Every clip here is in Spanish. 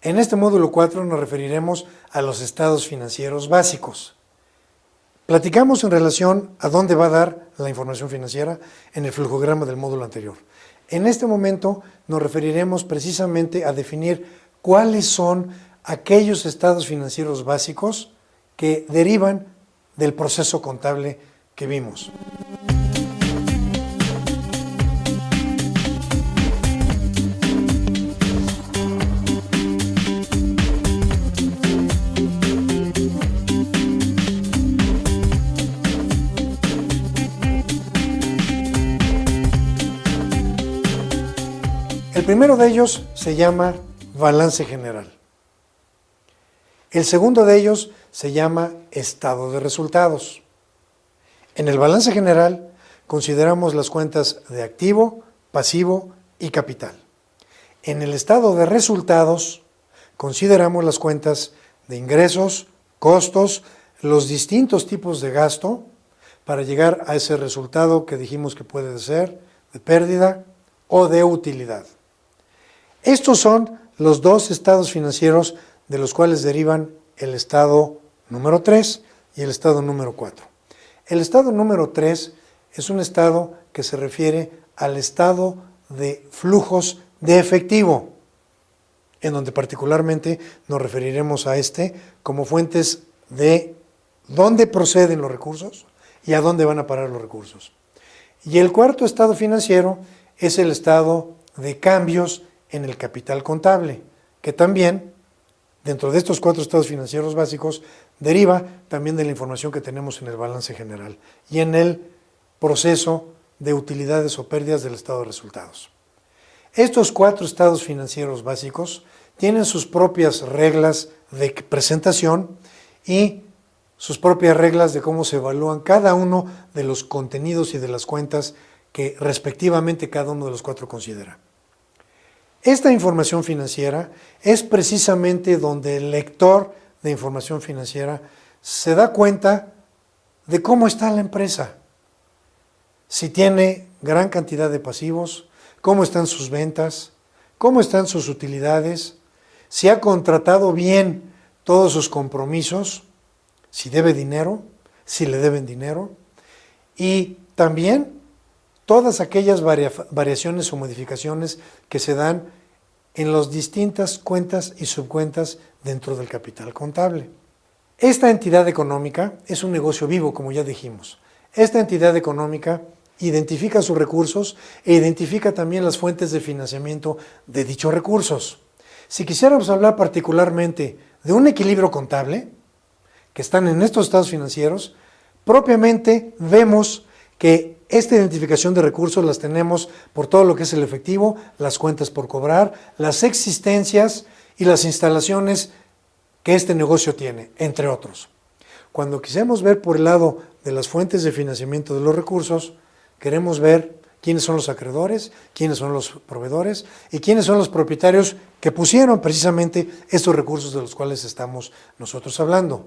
En este módulo 4 nos referiremos a los estados financieros básicos. Platicamos en relación a dónde va a dar la información financiera en el flujograma del módulo anterior. En este momento nos referiremos precisamente a definir cuáles son aquellos estados financieros básicos que derivan del proceso contable que vimos. El primero de ellos se llama balance general. El segundo de ellos se llama estado de resultados. En el balance general consideramos las cuentas de activo, pasivo y capital. En el estado de resultados consideramos las cuentas de ingresos, costos, los distintos tipos de gasto para llegar a ese resultado que dijimos que puede ser de pérdida o de utilidad. Estos son los dos estados financieros de los cuales derivan el estado número 3 y el estado número 4. El estado número 3 es un estado que se refiere al estado de flujos de efectivo, en donde particularmente nos referiremos a este como fuentes de dónde proceden los recursos y a dónde van a parar los recursos. Y el cuarto estado financiero es el estado de cambios en el capital contable, que también, dentro de estos 4 estados financieros básicos, deriva también de la información que tenemos en el balance general y en el proceso de utilidades o pérdidas del estado de resultados. Estos 4 estados financieros básicos tienen sus propias reglas de presentación y sus propias reglas de cómo se evalúan cada uno de los contenidos y de las cuentas que respectivamente cada uno de los 4 considera. Esta información financiera es precisamente donde el lector de información financiera se da cuenta de cómo está la empresa, si tiene gran cantidad de pasivos, cómo están sus ventas, cómo están sus utilidades, si ha contratado bien todos sus compromisos, si debe dinero, si le deben dinero, y también todas aquellas variaciones o modificaciones que se dan en las distintas cuentas y subcuentas dentro del capital contable. Esta entidad económica es un negocio vivo, como ya dijimos. Esta entidad económica identifica sus recursos e identifica también las fuentes de financiamiento de dichos recursos. Si quisiéramos hablar particularmente de un equilibrio contable, que están en estos estados financieros, propiamente vemos que esta identificación de recursos las tenemos por todo lo que es el efectivo, las cuentas por cobrar, las existencias y las instalaciones que este negocio tiene, entre otros. Cuando quisiéramos ver por el lado de las fuentes de financiamiento de los recursos, queremos ver quiénes son los acreedores, quiénes son los proveedores y quiénes son los propietarios que pusieron precisamente estos recursos de los cuales estamos nosotros hablando.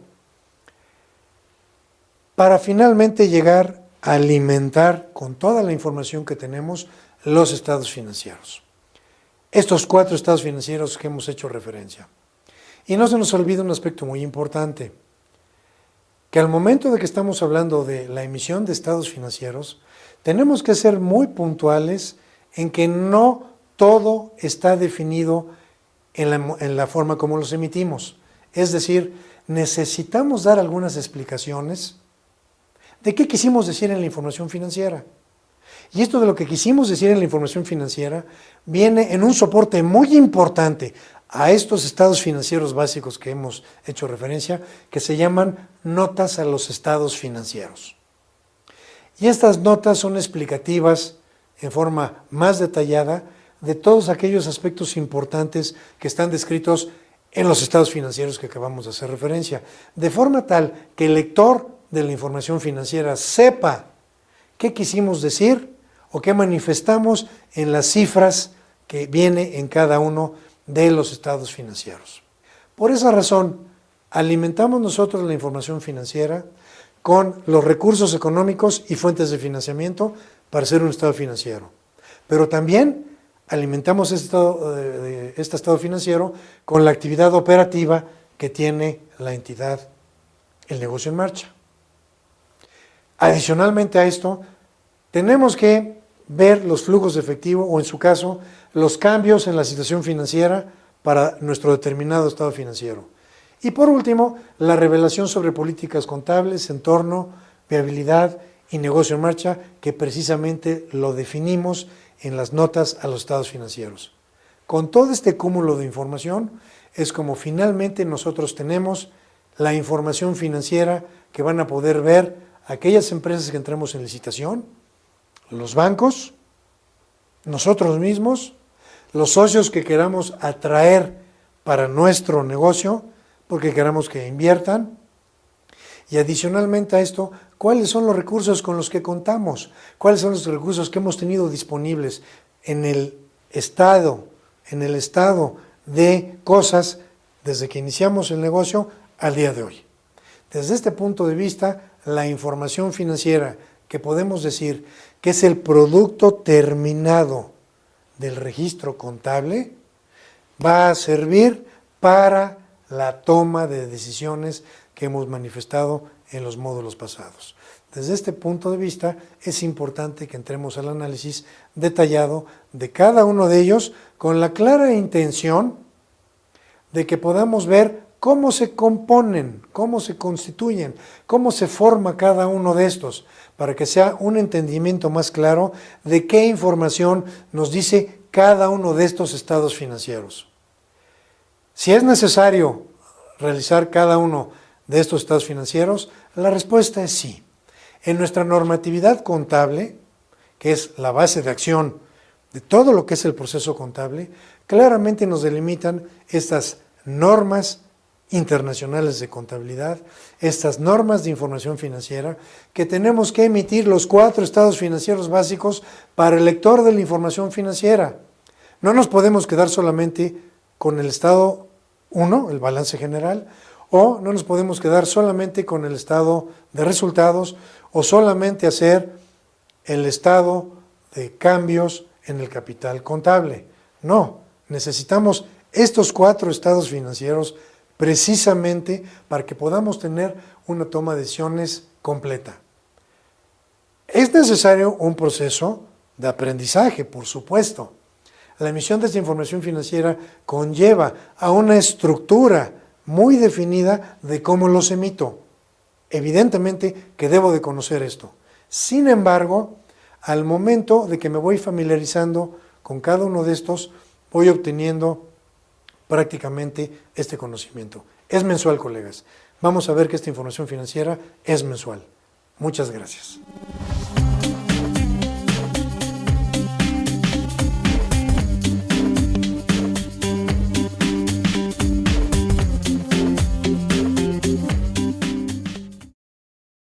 Para finalmente llegar a alimentar con toda la información que tenemos los estados financieros. Estos 4 estados financieros que hemos hecho referencia. Y no se nos olvida un aspecto muy importante, que al momento de que estamos hablando de la emisión de estados financieros, tenemos que ser muy puntuales en que no todo está definido en la forma como los emitimos. Es decir, necesitamos dar algunas explicaciones de qué quisimos decir en la información financiera. Y esto de lo que quisimos decir en la información financiera viene en un soporte muy importante a estos estados financieros básicos que hemos hecho referencia, que se llaman notas a los estados financieros. Y estas notas son explicativas en forma más detallada de todos aquellos aspectos importantes que están descritos en los estados financieros que acabamos de hacer referencia, de forma tal que el lector de la información financiera sepa qué quisimos decir o qué manifestamos en las cifras que viene en cada uno de los estados financieros. Por esa razón, alimentamos nosotros la información financiera con los recursos económicos y fuentes de financiamiento para hacer un estado financiero. Pero también alimentamos este estado financiero con la actividad operativa que tiene la entidad, el negocio en marcha. Adicionalmente a esto, tenemos que ver los flujos de efectivo o, en su caso, los cambios en la situación financiera para nuestro determinado estado financiero. Y por último, la revelación sobre políticas contables, entorno, viabilidad y negocio en marcha, que precisamente lo definimos en las notas a los estados financieros. Con todo este cúmulo de información es como finalmente nosotros tenemos la información financiera que van a poder ver aquellas empresas que entremos en licitación, los bancos, nosotros mismos, los socios que queramos atraer para nuestro negocio, porque queramos que inviertan, y adicionalmente a esto, ¿cuáles son los recursos con los que contamos? ¿Cuáles son los recursos que hemos tenido disponibles en el estado de cosas desde que iniciamos el negocio al día de hoy? Desde este punto de vista, la información financiera que podemos decir que es el producto terminado del registro contable va a servir para la toma de decisiones que hemos manifestado en los módulos pasados. Desde este punto de vista es importante que entremos al análisis detallado de cada uno de ellos con la clara intención de que podamos ver cómo se componen, cómo se constituyen, cómo se forma cada uno de estos, para que sea un entendimiento más claro de qué información nos dice cada uno de estos estados financieros. Si es necesario realizar cada uno de estos estados financieros, la respuesta es sí. En nuestra normatividad contable, que es la base de acción de todo lo que es el proceso contable, claramente nos delimitan estas normas internacionales de contabilidad, estas normas de información financiera, que tenemos que emitir los 4 estados financieros básicos para el lector de la información financiera. No nos podemos quedar solamente con el estado 1, el balance general, o no nos podemos quedar solamente con el estado de resultados, o solamente hacer el estado de cambios en el capital contable. No, necesitamos estos 4 estados financieros precisamente para que podamos tener una toma de decisiones completa. Es necesario un proceso de aprendizaje, por supuesto. La emisión de esta información financiera conlleva a una estructura muy definida de cómo los emito. Evidentemente que debo de conocer esto. Sin embargo, al momento de que me voy familiarizando con cada uno de estos, voy obteniendo prácticamente este conocimiento. Es mensual, colegas. Vamos a ver que esta información financiera es mensual. Muchas gracias.